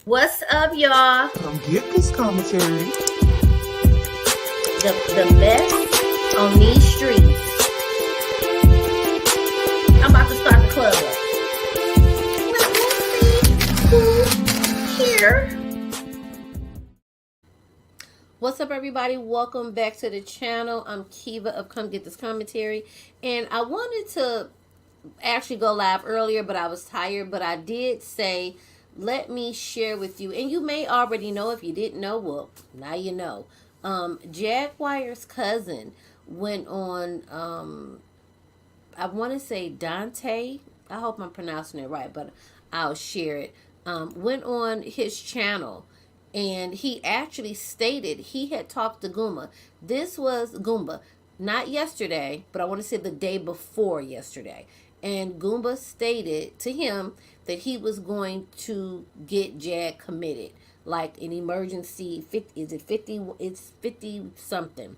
What's up, y'all? Come get this commentary. The best on these streets. I'm about to start the club up. Here. What's up, everybody? Welcome back to the channel. I'm Kiva of Come Get This Commentary, and I wanted to actually go live earlier, but I was tired. But I did say, let me share with you, and you may already know. If you didn't know, well, now you know. Jaguar's cousin went on, I want to say Dante. I hope I'm pronouncing it right, but I'll share it. Went on his channel, and he actually stated he had talked to Goomba. This was Goomba, not yesterday, but I want to say the day before yesterday. And Goomba stated to him that he was going to get Jag committed, like an emergency. 50, is it 50? It's 50 something.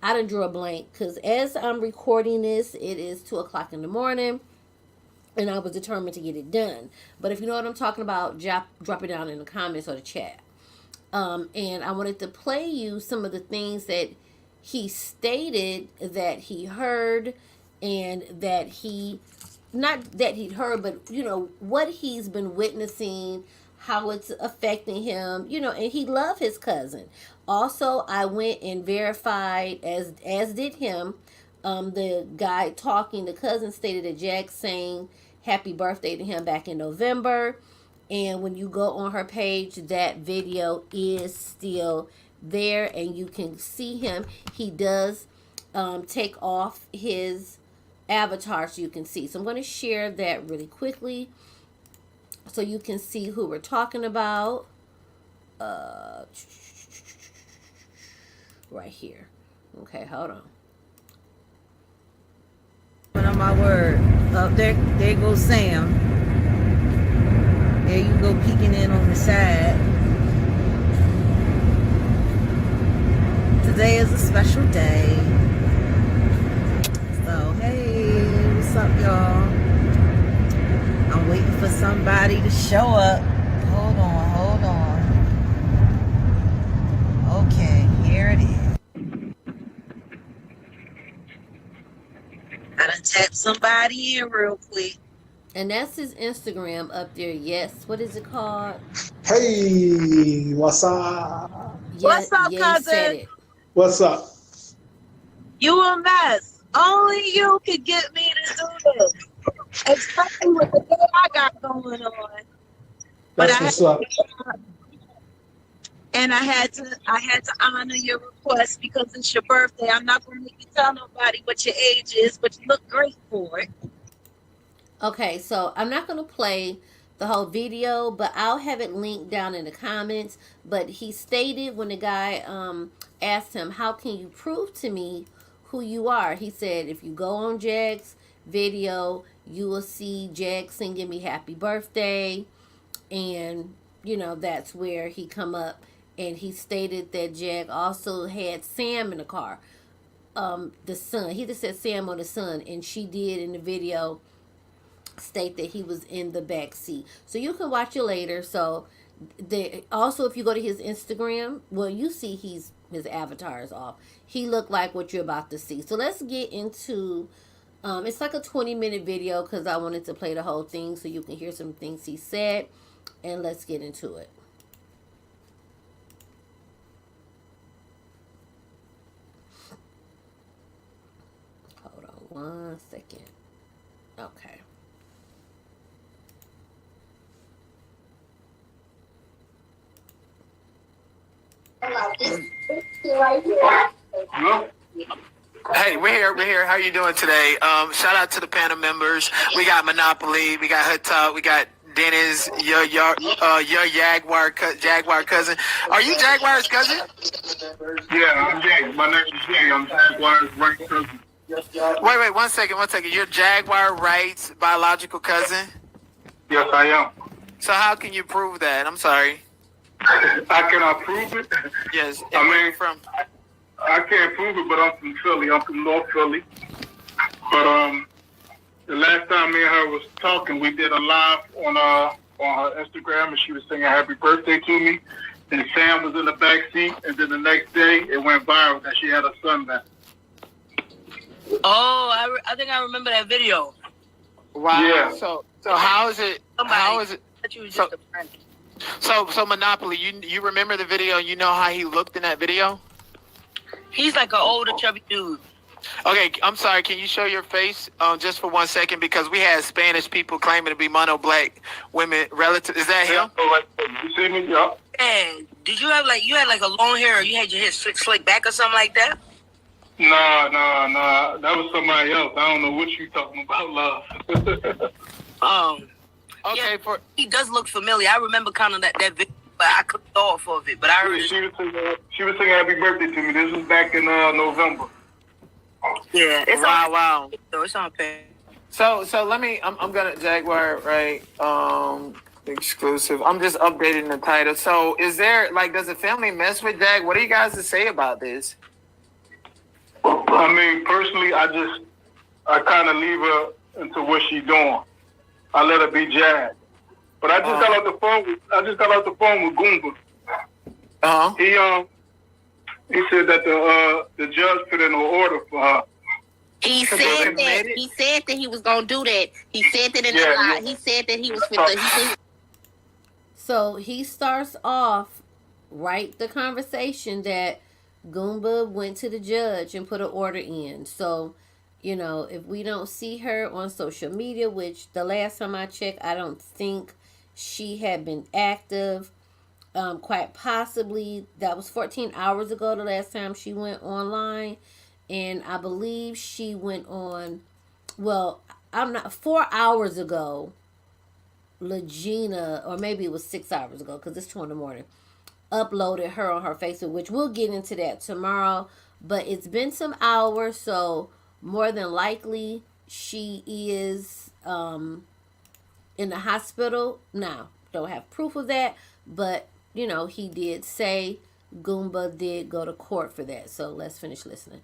I done drew a blank because as I'm recording this, it is 2 o'clock in the morning, and I was determined to get it done. But if you know what I'm talking about, drop it down in the comments or the chat. And I wanted to play you some of the things that he stated that he heard, and that he, not that he'd heard, but, you know, what he's been witnessing, how it's affecting him, you know, and he loved his cousin. Also, I went and verified, as did him, the guy talking, the cousin stated that Jag sang happy birthday to him back in November. And when you go on her page, that video is still there, and you can see him. He does take off his avatar so you can see. So I'm going to share that really quickly so you can see who we're talking about. Right here. Okay, hold on. On my word. There goes Sam. There you go, peeking in on the side. Today is a special day. So, hey, what's up, y'all? I'm waiting for somebody to show up. Hold on. Okay, here it is. Gotta tap somebody in real quick. And that's his Instagram up there. Yes. What is it called? Hey, what's up? What's up, cousin? Said it. What's up? You a mess. Only you could get me to do this. Especially with the thing I got going on. That's what's up. And I had to honor your request because it's your birthday. I'm not gonna make you tell nobody what your age is, but you look great for it. Okay, so I'm not going to play the whole video, but I'll have it linked down in the comments. But he stated, when the guy asked him, how can you prove to me who you are? He said, if you go on Jag's video, you will see Jag singing me happy birthday. And, you know, that's where he come up. And he stated that Jag also had Sam in the car. The son. He just said Sam or the son. And she did in the video state that he was in the back seat. So you can watch it later. So also, if you go to his Instagram, well, you see his avatar is off. He looked like what you're about to see. So let's get into it's like a 20-minute video because I wanted to play the whole thing so you can hear some things he said. And let's get into it. Hold on 1 second. Okay. Hey, we're here. How you doing today? Shout out to the panel members. We got Monopoly, we got Hut Talk, we got Dennis, your Jaguar cousin. Are you Jaguar's cousin? Yeah, I'm Jag. My name is Jag. I'm Jaguar's Wright cousin. Wait, 1 second. You're Jaguar Wright's biological cousin? Yes, I am. So how can you prove that? I'm sorry. I cannot prove it. Yes. I mean, from. I can't prove it, but I'm from Philly. I'm from North Philly. But the last time me and her was talking, we did a live on on her Instagram, and she was singing "Happy Birthday" to me. And Sam was in the back seat, and then the next day it went viral that she had a son back. Oh, I think I remember that video. Wow. Yeah. So how is it? How is it? That you was just a friend. So Monopoly, you remember the video? You know how he looked in that video? He's like an older, chubby dude. Okay, I'm sorry. Can you show your face just for 1 second? Because we had Spanish people claiming to be mono black women relative. Is that him? You see me? Yeah. And did you have you had a long hair, or you had your hair slick back or something like that? Nah. That was somebody else. I don't know what you talking about, love. Okay. Yeah, he does look familiar. I remember kind of that video, but I couldn't go off of it. But I heard she was singing "Happy Birthday" to me. This was back in November. Yeah, it's wow. It's on page. So let me. I'm gonna Jaguar Wright exclusive. I'm just updating the title. So is there does the family mess with Jag? What do you guys to say about this? I mean, personally, I kind of leave her into what she's doing. I let her be Jag. But I just got off the phone. I just got off the phone with Goomba. He said that the judge put in an order for her. He said that. He said that he was gonna do that. He said that in the lie. He said that he was fit. So he starts off the conversation that Goomba went to the judge and put an order in. So, if we don't see her on social media, which the last time I checked, I don't think she had been active. Quite possibly that was 14 hours ago the last time she went online, and I believe she went on 4 hours ago. Lagena, or maybe it was 6 hours ago because it's 2 in the morning, uploaded her on her Facebook, which we'll get into that tomorrow. But it's been some hours, so more than likely she is in the hospital now. Don't have proof of that, but he did say Goomba did go to court for that. So let's finish listening.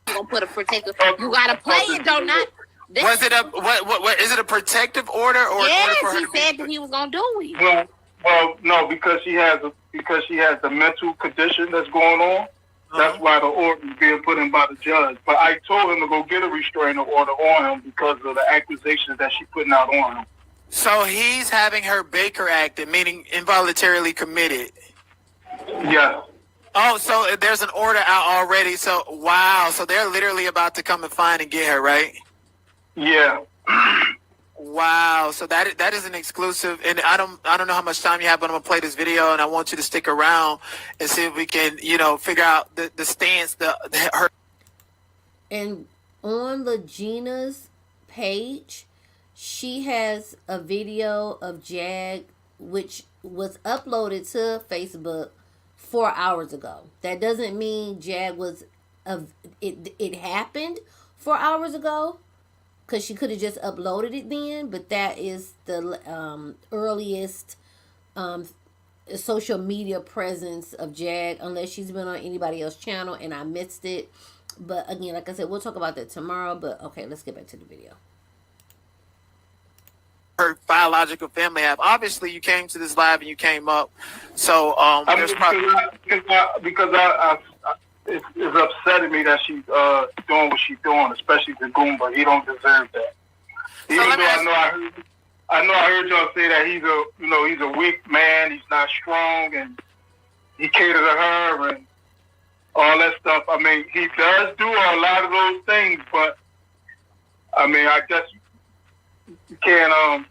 You gonna put a protective? You gotta play it, don't not. Was it what is it a protective order or? Yes, order for he her said that he was gonna do it. Well, no, because she has the mental condition that's going on. That's why the order is being put in by the judge. But I told him to go get a restraining order on him because of the accusations that she's putting out on him. So he's having her Baker acted, meaning involuntarily committed. Yes. Oh, so there's an order out already. So wow, so they're literally about to come and find and get her, right? Yeah. Wow. So that is an exclusive, and I don't know how much time you have, but I'm gonna play this video, and I want you to stick around and see if we can figure out the stance her. And on Legena's page, she has a video of Jag, which was uploaded to Facebook 4 hours ago. That doesn't mean Jag was it happened 4 hours ago, because she could have just uploaded it then. But that is the earliest social media presence of Jag, unless she's been on anybody else's channel and I missed it. But again, like I said, we'll talk about that tomorrow. But okay, let's get back to the video. Her biological family have. Obviously, you came to this live and you came up. So there's because it's upsetting me that she's doing what she's doing, especially to Goomba. He don't deserve that. Even though I heard y'all say that he's a weak man. He's not strong, and he catered to her and all that stuff. I mean, he does do a lot of those things, but I mean, I guess you can't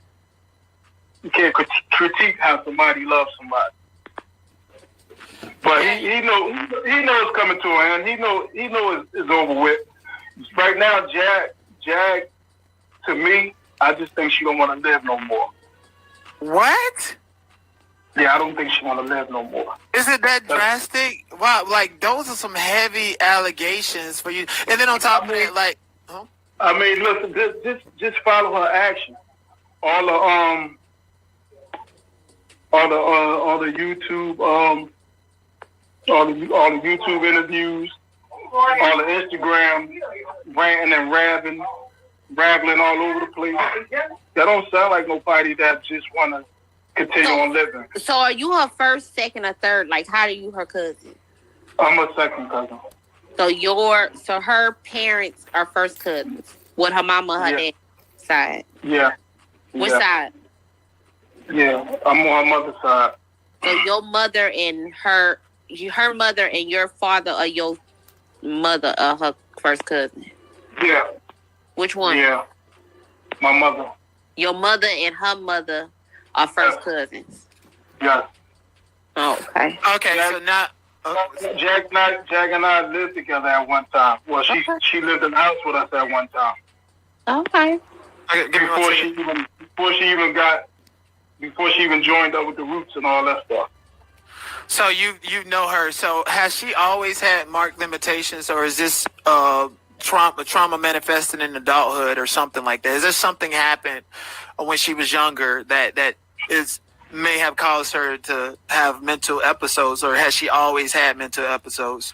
critique how somebody loves somebody. But he knows it's coming to an end. He knows it's over with. Right now, Jag, to me, I just think she don't want to live no more. What? Yeah, I don't think she want to live no more. Is it that drastic? Wow, those are some heavy allegations for you. And then on top of it, I mean, listen, just follow her action. All the YouTube all the YouTube interviews, all the Instagram ranting and rapping, rambling all over the place. That don't sound like nobody that just want to continue on living. So are you her first, second, or third? Like, how are you her cousin? I'm a second cousin. So her parents are first cousins with her mama, her dad side. Yeah. What side? Yeah, I'm on her mother's side. So your mother and her mother and your father are your mother or her first cousin? Yeah. Which one? Yeah. My mother. Your mother and her mother are first cousins. Yeah. Oh, okay. Okay, so now Jag and I lived together at one time. Well, she lived in the house with us at one time. Okay. Before she even joined up with the Roots and all that stuff. So you know her. So has she always had marked limitations, or is this trauma manifesting in adulthood or something like that? Is there something happened when she was younger that may have caused her to have mental episodes, or has she always had mental episodes?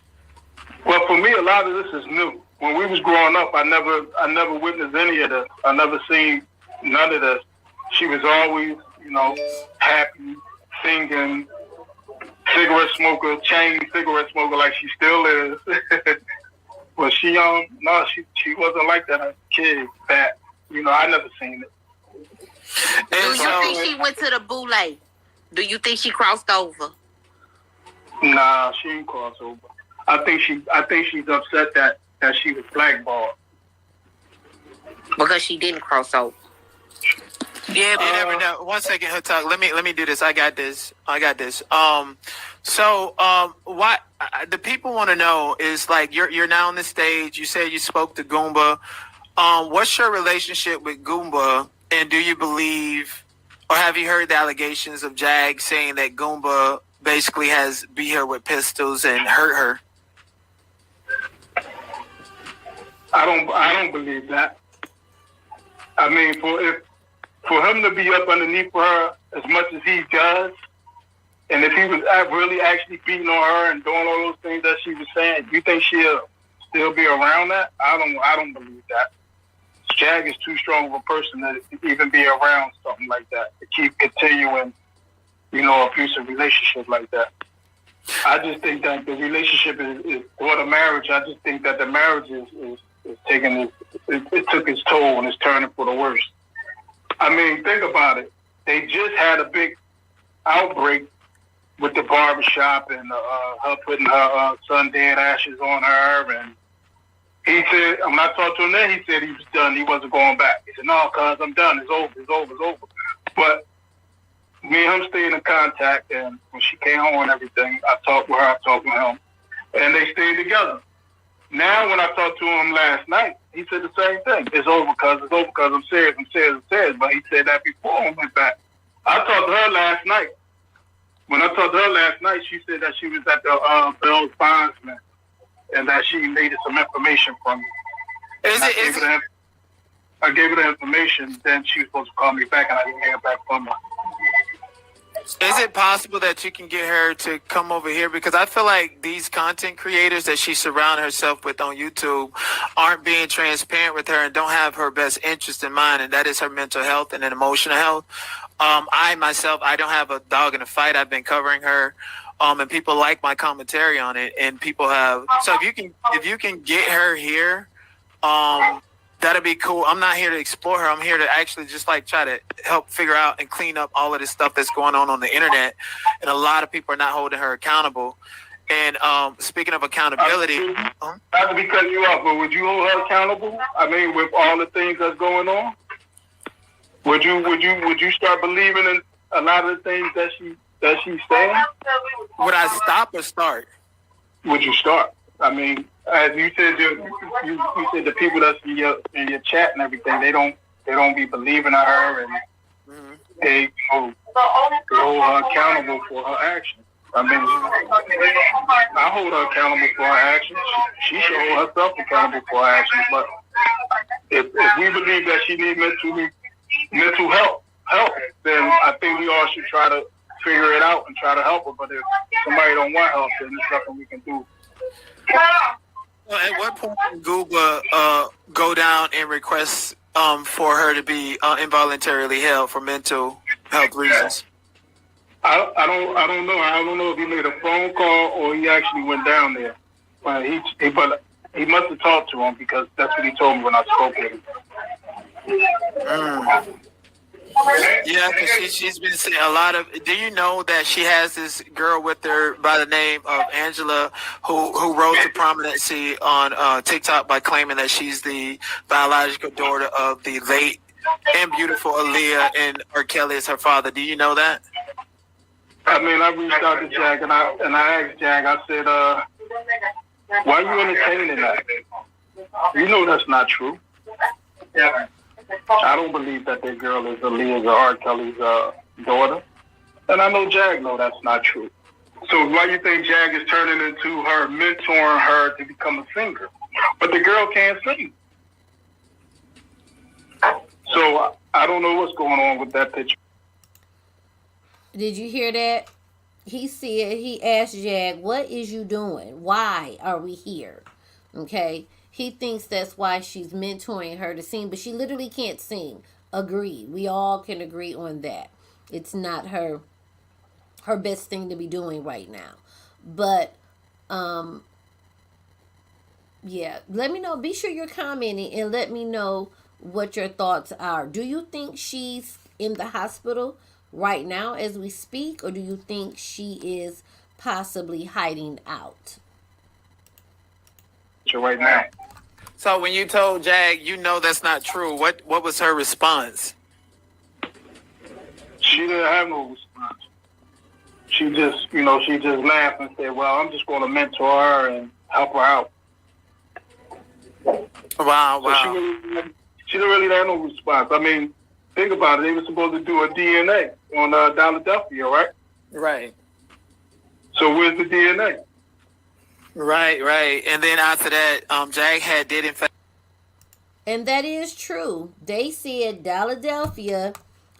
Well, for me, a lot of this is new. When we was growing up, I never witnessed any of this. I never seen none of this. She was always, happy, singing, cigarette smoker, chain cigarette smoker like she still is. But she wasn't like that as a kid. That I never seen it. Do you think she went to the boule? Do you think she crossed over? Nah, she didn't cross over. I think she's upset that she was blackballed. Because she didn't cross over. Yeah, you never know. 1 second, her talk. Let me do this. I got this. So what the people want to know is, like, you're now on the stage. You said you spoke to Goomba. What's your relationship with Goomba? And do you believe, or have you heard the allegations of Jag saying that Goomba basically has beat her with pistols and hurt her? I don't believe that. I mean, for him to be up underneath her as much as he does, and if he was really actually beating on her and doing all those things that she was saying, you think she'll still be around that? I don't believe that. Jag is too strong of a person to even be around something like that, to keep continuing, abusive relationship like that. I just think that the relationship is for the marriage. I just think that the marriage is taking it took its toll and it's turning for the worst. I mean, think about it. They just had a big outbreak with the barbershop and her putting her son dead ashes on her, and he said, when I talked to him then, he said he was done. He wasn't going back. He said, no, cuz I'm done. It's over. But me and him stayed in contact, and when she came home and everything, I talked with her, I talked with him, and they stayed together. Now, when I talked to him last night, he said the same thing. It's over, cuz. I'm serious. But he said that before I went back. I talked to her last night. When I talked to her last night, she said that she was at the Bell's Bondsman and that she needed some information from me. I gave her the information, then she was supposed to call me back, and I didn't hear back from her. Is it possible that you can get her to come over here? Because I feel like these content creators that she surrounds herself with on YouTube aren't being transparent with her and don't have her best interest in mind, and that is her mental health and emotional health. I myself, I don't have a dog in the fight. I've been covering her, and people like my commentary on it, and people have. So if you can get her here, that'd be cool. I'm not here to explore her. I'm here to actually just try to help figure out and clean up all of this stuff that's going on the internet. And a lot of people are not holding her accountable. And speaking of accountability, not to be cutting you off, but would you hold her accountable? I mean, with all the things that's going on, would you start believing in a lot of the things that she's saying? Would I stop or start? Would you start? I mean, as you said, you said the people that's in your chat and everything, they don't be believing in her, and they hold her accountable for her actions. I mean, I hold her accountable for her actions. She should hold herself accountable for her actions. But if we believe that she needs mental help, then I think we all should try to figure it out and try to help her. But if somebody don't want help, then there's nothing we can do. Well, at what point did Goomba go down and request for her to be involuntarily held for mental health reasons. I don't know. I don't know if he made a phone call or he actually went down there. But he must have talked to him because that's what he told me when I spoke with him. Yeah, because she's been saying a lot of. Do you know that she has this girl with her by the name of Angela, who rose to prominency on TikTok by claiming that she's the biological daughter of the late and beautiful Aaliyah and Rkelly as her father? Do you know that? I mean, I reached out to Jag and I asked Jag. I said, "Why are you entertaining that? You know that's not true." Yeah. I don't believe that that girl is Aaliyah's or R. Kelly's daughter. And I know Jag know that's not true. So why do you think Jag is turning into her, mentoring her to become a singer? But the girl can't sing. So I don't know what's going on with that picture. Did you hear that? He said, he asked Jag, what is you doing? Why are we here? Okay. He thinks that's why she's mentoring her to sing, but she literally can't sing. Agree. We all can agree on that. It's not her best thing to be doing right now. But, yeah, let me know. Be sure you're commenting and let me know what your thoughts are. Do you think she's in the hospital right now as we speak, or do you think she is possibly hiding out? Right now. So when you told Jag, you know that's not true. What was her response? She didn't have no response. She just laughed and said, "Well, I'm just going to mentor her and help her out." Wow. So she didn't really have no response. I mean, think about it. They were supposed to do a DNA on Philadelphia, right? Right. So where's the DNA? Right. And then after that, Jag did in fact. And that is true. They said Philadelphia,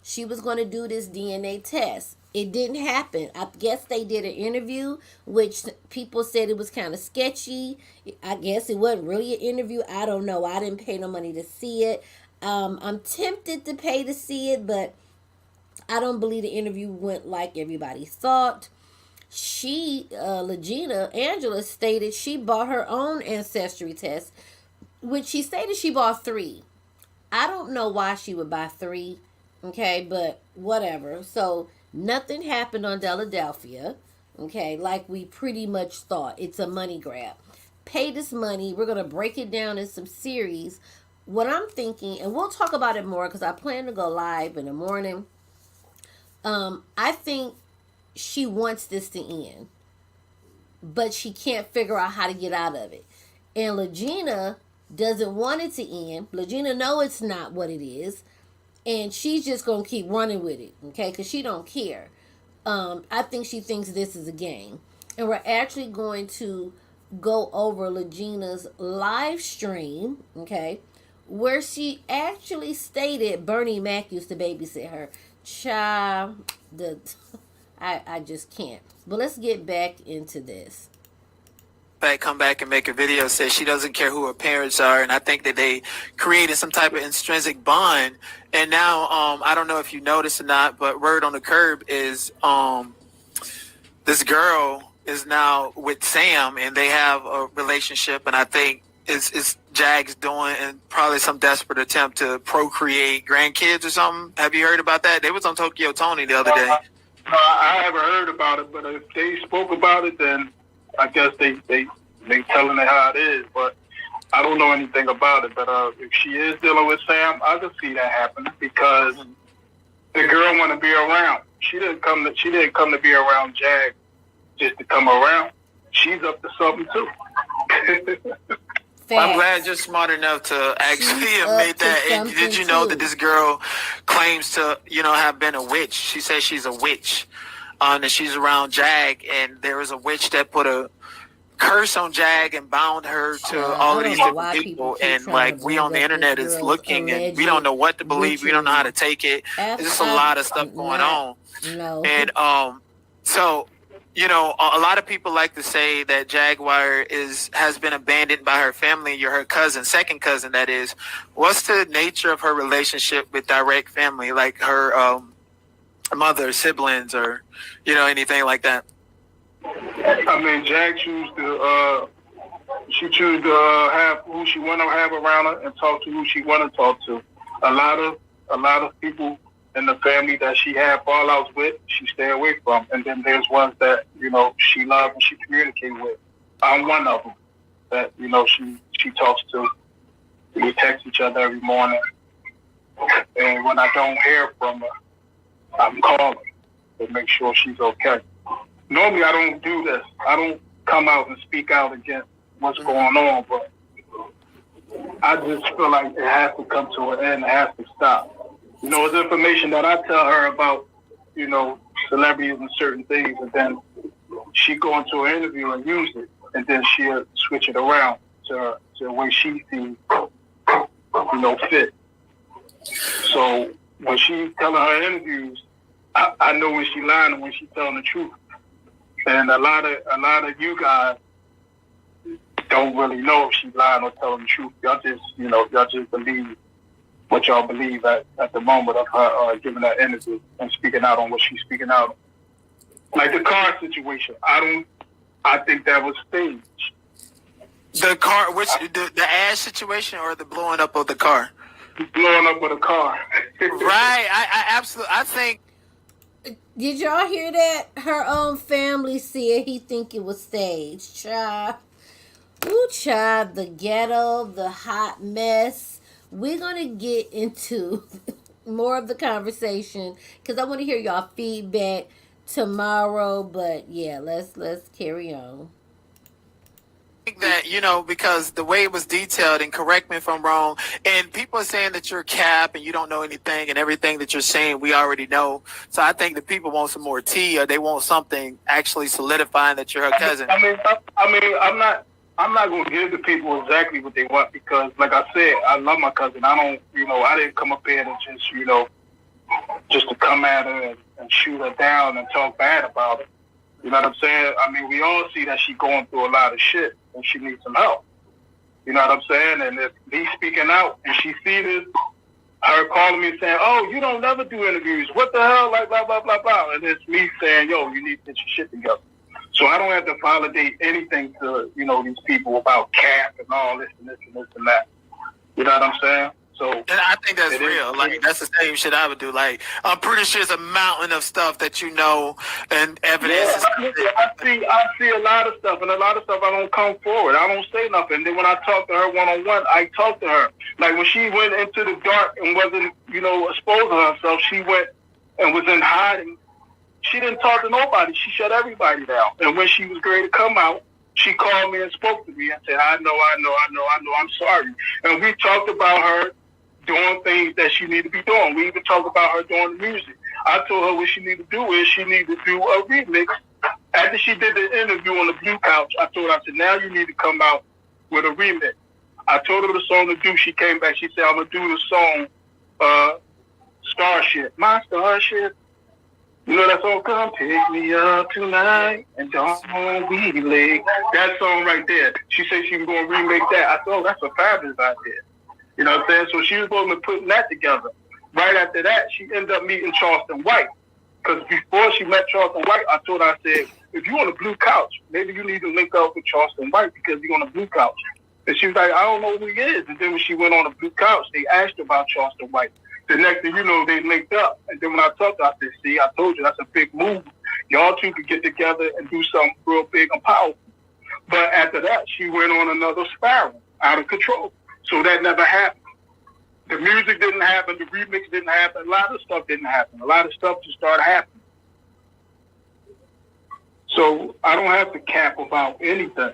she was going to do this DNA test. It didn't happen. I guess they did an interview, which people said it was kind of sketchy. I guess it wasn't really an interview. I don't know. I didn't pay no money to see it. I'm tempted to pay to see it, but I don't believe the interview went like everybody thought. She, Lagena, Angela, stated she bought her own ancestry test, which she stated she bought 3. I don't know why she would buy 3, okay, but whatever. So nothing happened on Philadelphia, okay, like we pretty much thought. It's a money grab. Pay this money. We're going to break it down in some series. What I'm thinking, and we'll talk about it more because I plan to go live in the morning. I think she wants this to end, but she can't figure out how to get out of it. And Lagena doesn't want it to end. Lagena know it's not what it is, and she's just going to keep running with it, okay, because she don't care. I think she thinks this is a game. And we're actually going to go over Lagena's live stream, okay, where she actually stated Bernie Mac used to babysit her. Child, I just can't. But let's get back into this. Come back and make a video, says she doesn't care who her parents are, and I think that they created some type of intrinsic bond. And now I don't know if you noticed or not, but word on the curb is this girl is now with Sam, and they have a relationship, and I think it's Jag's doing and probably some desperate attempt to procreate grandkids or something. Have you heard about that? They was on Tokyo Tony the other day. I haven't heard about it, but if they spoke about it, then I guess they telling it how it is. But I don't know anything about it. But if she is dealing with Sam, I can see that happening because the girl want to be around. She didn't come to be around Jag just to come around. She's up to something too. I'm glad you're smart enough to actually admit that. And did you know that this girl claims to, have been a witch? She says she's a witch, and she's around Jag, and there was a witch that put a curse on Jag and bound her to all of these different people. And we on the internet is looking, and we don't know what to believe. We don't know how to take it. There's just a lot of stuff going on. No. And so you know, a lot of people like to say that Jaguar has been abandoned by her family. You're her cousin, second cousin, that is. What's the nature of her relationship with direct family, like her mother, siblings, or, you know, anything like that? I mean, Jag choose to have who she want to have around her and talk to who she want to talk to. A lot of people in the family that she had fallouts with, she stay away from. And then there's ones that, you know, she loves and she communicates with. I'm one of them that, you know, she talks to. We text each other every morning. And when I don't hear from her, I'm calling to make sure she's okay. Normally I don't do this. I don't come out and speak out against what's going on, but I just feel like it has to come to an end. It has to stop. You know, it's information that I tell her about, you know, celebrities and certain things, and then she go into an interview and use it, and then she'll switch it around to the way she sees, you know, fit. So when she's telling her interviews, I know when she's lying and when she's telling the truth. And a lot of you guys don't really know if she's lying or telling the truth. Y'all just believe what y'all believe at the moment of her giving that interview and speaking out on what she's speaking out on. Like the car situation, I think that was staged. The car, the ass situation or the blowing up of the car? Blowing up with a car. Right. I absolutely. I think. Did y'all hear that? Her own family said he think it was staged. Child. Ooh, child, the ghetto, the hot mess. We're going to get into more of the conversation because I want to hear y'all feedback tomorrow. But yeah, let's carry on. That, you know, because the way it was detailed, and correct me if I'm wrong, and people are saying that you're cap and you don't know anything, and everything that you're saying we already know. So I think that people want some more tea, or they want something actually solidifying that you're her cousin. I mean, I'm not going to give the people exactly what they want because, like I said, I love my cousin. I didn't come up here and just to come at her and shoot her down and talk bad about her. You know what I'm saying? I mean, we all see that she's going through a lot of shit and she needs some help. You know what I'm saying? And if me speaking out and she sees this, her calling me saying, oh, you don't never do interviews. What the hell? Like, blah, blah, blah, blah. And it's me saying, yo, you need to get your shit together. So I don't have to validate anything to, you know, these people about cap and all this and this and this and that. You know what I'm saying? So, and I think that's real. Like, that's the same shit I would do. Like, I'm pretty sure it's a mountain of stuff that you know and evidence. Yeah, I see a lot of stuff, and a lot of stuff I don't come forward. I don't say nothing. And then when I talk to her one-on-one, I talk to her. Like, when she went into the dark and wasn't, you know, exposing herself, she went and was in hiding. She didn't talk to nobody. She shut everybody down. And when she was ready to come out, she called me and spoke to me and said, I know, I'm sorry. And we talked about her doing things that she needed to be doing. We even talked about her doing the music. I told her what she needed to do is she needed to do a remix. After she did the interview on the Blue Couch, I told her, I said, now you need to come out with a remix. I told her the song to do. She came back. She said, I'm going to do the song, Starship. My Starship. You know that song, come pick me up tonight and don't be late. That song right there. She said she was going to remake that. I thought that's a fabulous idea. You know what I'm saying? So she was supposed to be putting that together. Right after that, she ended up meeting Charleston White. Because before she met Charleston White, I told her, I said, if you're on the Blue Couch, maybe you need to link up with Charleston White because you're on the Blue Couch. And she was like, I don't know who he is. And then when she went on the Blue Couch, they asked her about Charleston White. The next thing you know, they linked up. And then when I talked to her, I said, see, I told you, that's a big move. Y'all two could get together and do something real big and powerful. But after that, she went on another spiral, out of control. So that never happened. The music didn't happen. The remix didn't happen. A lot of stuff didn't happen. A lot of stuff just started happening. So I don't have to cap about anything.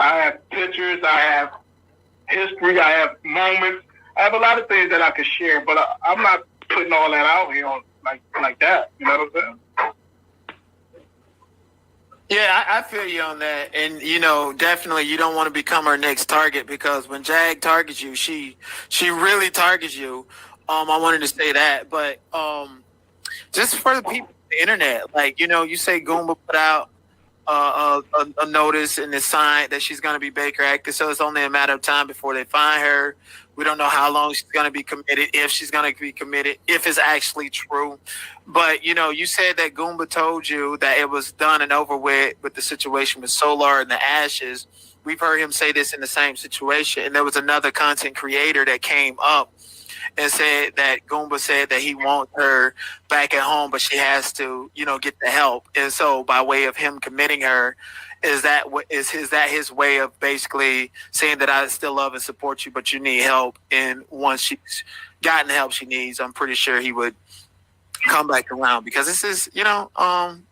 I have pictures. I have history. I have moments. I have a lot of things that I could share, but I'm not putting all that out here on like that. You know what I'm saying? Yeah, I feel you on that. And, you know, definitely you don't want to become her next target because when Jag targets you, she really targets you. I wanted to say that. But just for the people the internet. Like, you say Goomba put out a notice and a sign that she's going to be Baker active, so it's only a matter of time before they find her. We don't know how long she's going to be committed, if she's going to be committed, if it's actually true. But, you said that Goomba told you that it was done and over with the situation with Solar and the Ashes. We've heard him say this in the same situation. And there was another content creator that came up and said that Goomba said that he wants her back at home, but she has to, get the help. And so by way of him committing her, is that his way of basically saying that I still love and support you, but you need help? And once she's gotten the help she needs, I'm pretty sure he would come back around, because this is, yeah,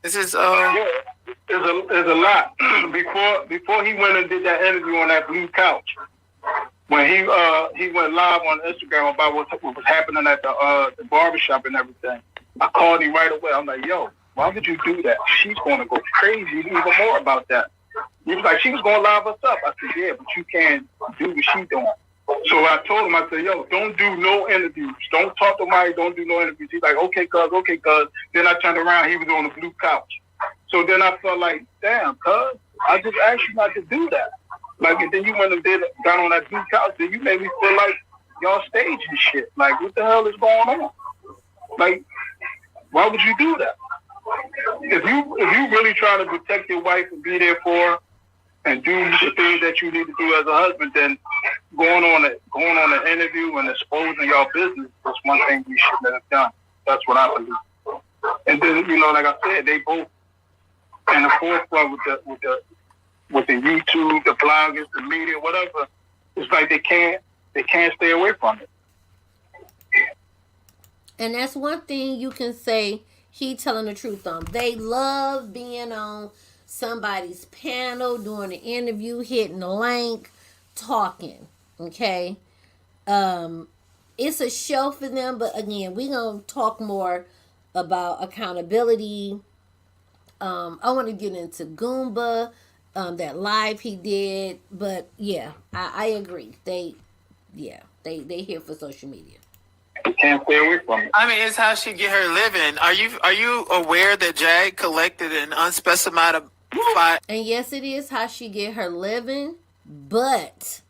there's a lot. Before he went and did that interview on that blue couch, when he went live on Instagram about what was happening at the barbershop and everything, I called him right away. I'm like, yo, why would you do that? She's going to go crazy even more about that. He was like, she was going to live us up. I said, yeah, but you can't do what she's doing. So I told him, I said, yo, don't do no interviews. Don't talk to Mike. Don't do no interviews. He's like, okay, cuz. Then I turned around. He was on the blue couch. So then I felt like, damn, cuz, I just asked you not to do that. Like, and then you went and got on that blue couch. Then you made me feel like y'all staging shit. Like, what the hell is going on? Like, why would you do that? If you really trying to protect your wife and be there for her and do the things that you need to do as a husband, then going on an interview and exposing your business is one thing we shouldn't have done. That's what I believe. And then, like I said, they both in the forefront with the YouTube, the bloggers, the media, whatever. It's like they can't stay away from it. And that's one thing you can say he telling the truth on. They love being on somebody's panel, doing an interview, hitting a link, talking. Okay? It's a show for them, but again, we're going to talk more about accountability. I want to get into Goomba, that live he did, but yeah, I agree. They here for social media. Can't stay away from it. I mean, it's how she get her living. Are you aware that Jag collected an unspecified And yes, it is how she get her living, but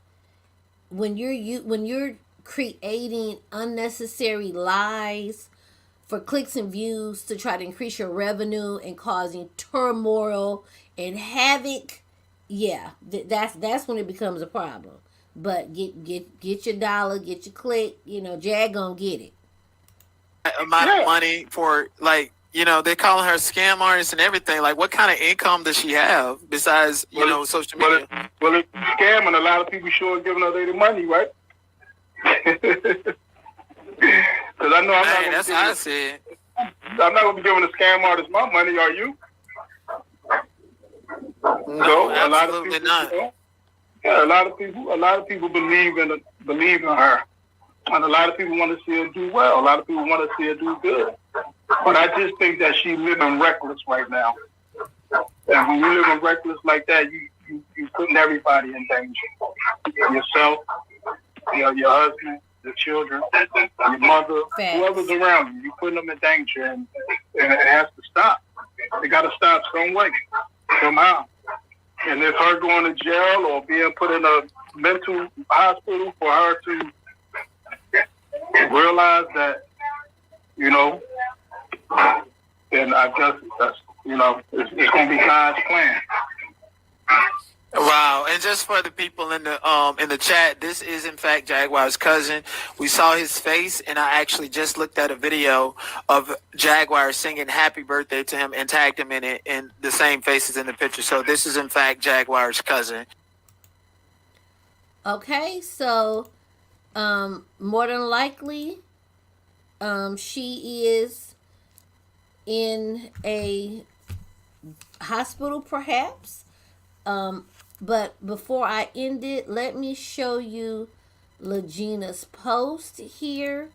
when you're creating unnecessary lies for clicks and views to try to increase your revenue and causing turmoil and havoc, yeah, that's when it becomes a problem. But get your dollar, get your click. Jag gonna get it. Amount of money for, like, they're calling her scam artist and everything. Like, what kind of income does she have besides social media? Well, it's scamming. A lot of people sure giving her their money, right? Because I know that's how I see it. I'm not gonna be giving a scam artist my money. Are you? No, absolutely not. Yeah, a lot of people believe in her, and a lot of people want to see her do well. A lot of people want to see her do good. But I just think that she's living reckless right now. And when you're living reckless like that, you putting everybody in danger. Yourself, your husband, your children, your mother, whoever's around you, you're putting them in danger, and it has to stop. It got to stop some way, somehow. And if her going to jail or being put in a mental hospital for her to realize that, then I guess that's, it's going to be God's plan. Wow. And just for the people in the chat, this is in fact Jaguar's cousin. We saw his face, and I actually just looked at a video of Jaguar singing happy birthday to him and tagged him in it, and the same face is in the picture. So this is in fact Jaguar's cousin. Okay, so more than likely she is in a hospital perhaps. But before I end it, let me show you Lagena's post here.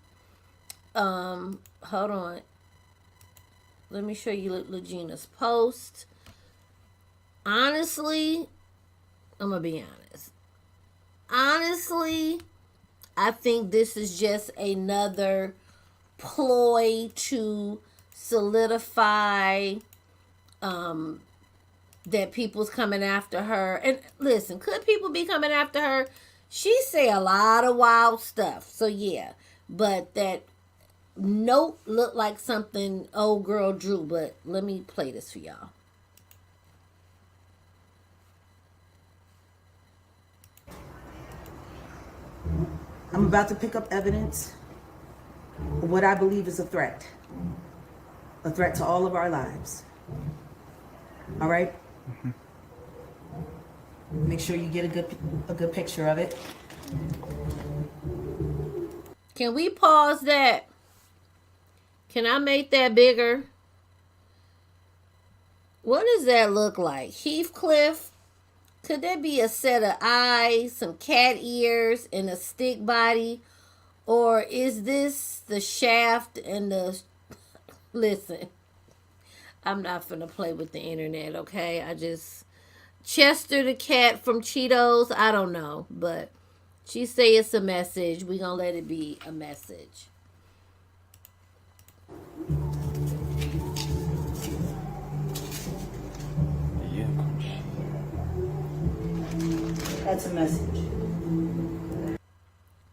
Hold on. Let me show you Lagena's post. Honestly, I'm going to be honest. Honestly, I think this is just another ploy to solidify that people's coming after her. And listen, could people be coming after her? She say a lot of wild stuff. So yeah, but that note looked like something old girl drew. But let me play this for y'all. I'm about to pick up evidence of what I believe is a threat to all of our lives. All right? Make sure you get a good picture of it. Can we pause that? Can I make that bigger? What does that look like? Heathcliff? Could there be a set of eyes, some cat ears, and a stick body? Or is this the shaft and the... Listen, I'm not finna play with the internet, okay? I just... Chester the cat from Cheetos, I don't know. But she say it's a message. We gonna let it be a message. That's a message.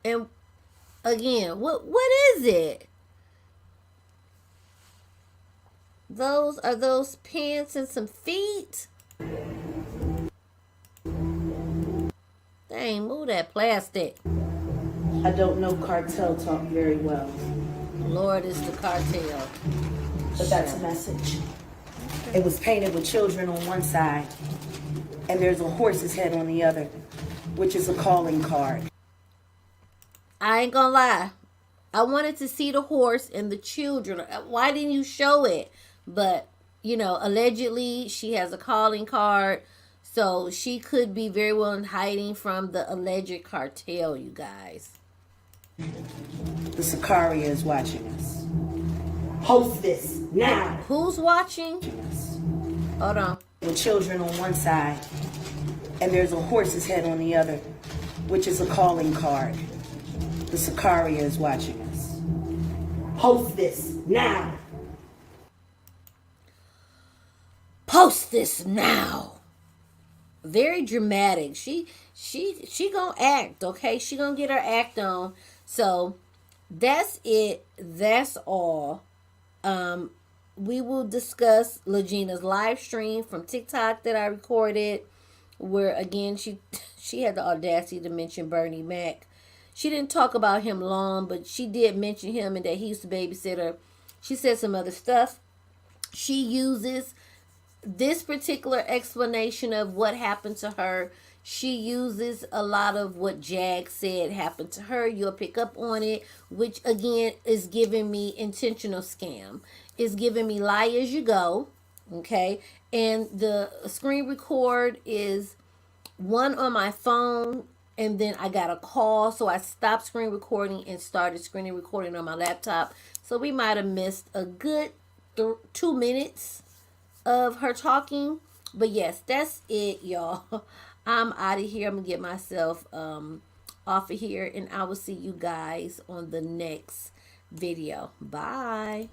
And again, what is it? Are those pants and some feet? Dang, move that plastic. I don't know cartel talk very well, Lord, it's the cartel. but that's a message. It was painted with children on one side, and there's a horse's head on the other, which is a calling card. I ain't gonna lie. I wanted to see the horse and the children. Why didn't you show it? But, you know, allegedly she has a calling card. So she could be very well in hiding from the alleged cartel, you guys. The Sicaria is watching us. Host this now. Who's watching? Hold on. With children on one side, and there's a horse's head on the other, which is a calling card. The Sicaria is watching us. Host this now. Post this now. Very dramatic. She gonna act, okay? She gonna get her act on. So that's it. That's all. We will discuss Lagena's live stream from TikTok that I recorded, where again she had the audacity to mention Bernie Mac. She didn't talk about him long, but she did mention him and that he used to babysit her. She said some other stuff. She uses this particular explanation of what happened to her. She uses a lot of what Jag said happened to her. You'll pick up on it, which again is giving me intentional scam. It's giving me lie as you go. Okay. And the screen record is one on my phone, and then I got a call, so I stopped screen recording and started screen recording on my laptop. So we might have missed a good 2 minutes of her talking. But yes, that's it, y'all. I'm out of here. I'm gonna get myself off of here, and I will see you guys on the next video. Bye.